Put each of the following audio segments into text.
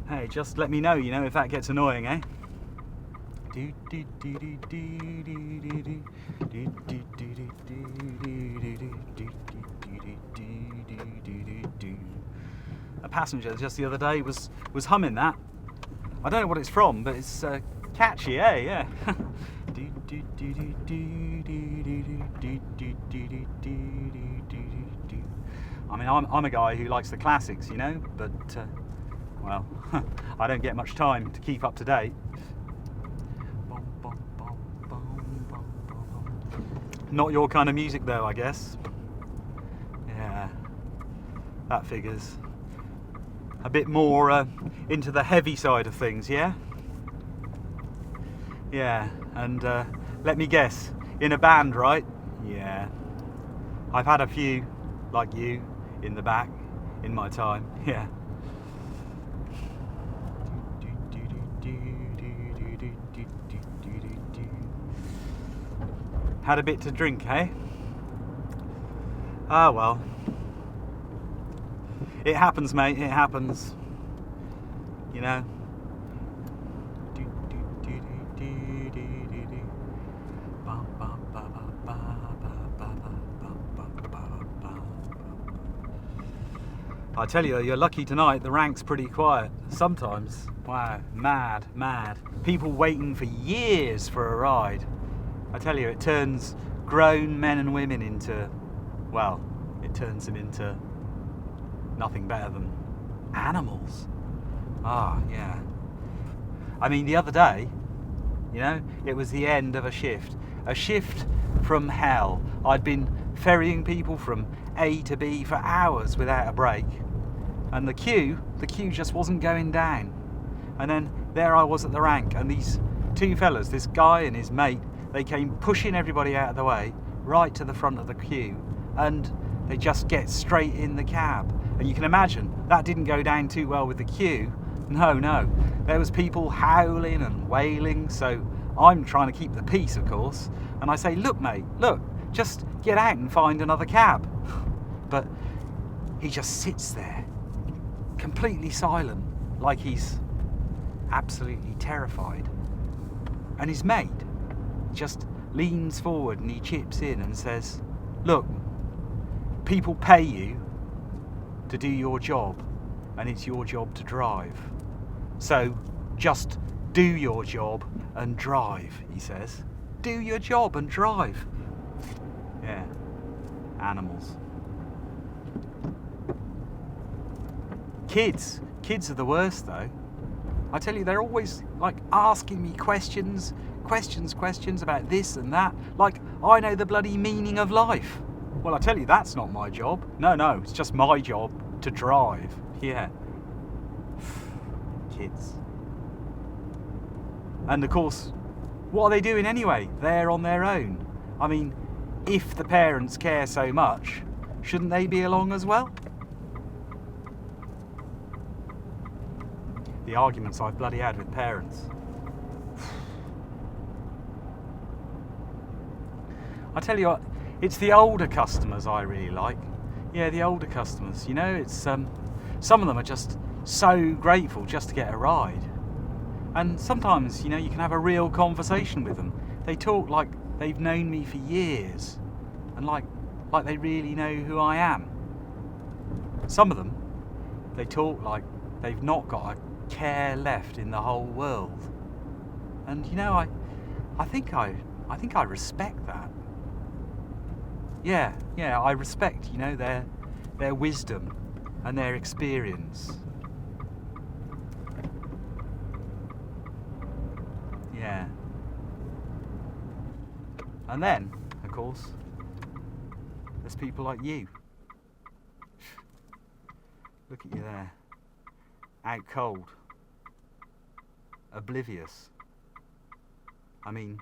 Hey, just let me know, if that gets annoying, eh? A passenger just the other day was humming that. I don't know what it's from, but it's catchy, eh? Yeah. I mean, I'm a guy who likes the classics, but well, I don't get much time to keep up to date. Not your kind of music though, I guess. Yeah, that figures. A bit more into the heavy side of things, yeah? Yeah, and let me guess, in a band, right? Yeah. I've had a few, like you, in the back, in my time, yeah. Had a bit to drink, eh? Ah, well. It happens, mate, it happens. I tell you, you're lucky tonight, the rank's pretty quiet. Sometimes, wow, mad. People waiting for years for a ride. I tell you, it turns grown men and women into, well, it turns them into nothing better than animals. Ah, yeah. I mean, the other day, it was the end of a shift from hell. I'd been ferrying people from A to B for hours without a break, and the queue just wasn't going down. And then there I was at the rank, and these two fellas, this guy and his mate, they came pushing everybody out of the way right to the front of the queue, and they just get straight in the cab. And you can imagine that didn't go down too well with the queue. No, there was people howling and wailing, so I'm trying to keep the peace, of course, and I say, look mate, just get out and find another cab. But he just sits there completely silent, like he's absolutely terrified. And his mate just leans forward and he chips in and says, look, people pay you to do your job, and it's your job to drive. So just do your job and drive, he says. Do your job and drive. Yeah, animals. Kids are the worst though. I tell you, they're always like asking me questions about this and that, like I know the bloody meaning of life. Well, I tell you, that's not my job. No, it's just my job to drive. Yeah. Kids. And of course, what are they doing anyway? They're on their own. I mean, if the parents care so much, shouldn't they be along as well? The arguments I've bloody had with parents. I tell you what, it's the older customers I really like. Yeah, the older customers. It's some of them are just so grateful just to get a ride. And sometimes, you can have a real conversation with them. They talk like they've known me for years, and like they really know who I am. Some of them, they talk like they've not got a care left in the whole world. And I think I respect that. Yeah, I respect, their wisdom and their experience. Yeah. And then, of course, there's people like you. Look at you there. Out cold. Oblivious. I mean,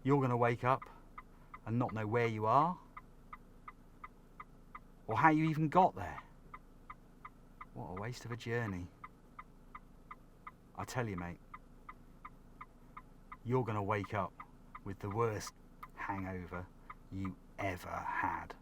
you're going to wake up and not know where you are? or how you even got there. What a waste of a journey. I tell you, mate, you're going to wake up with the worst hangover you ever had.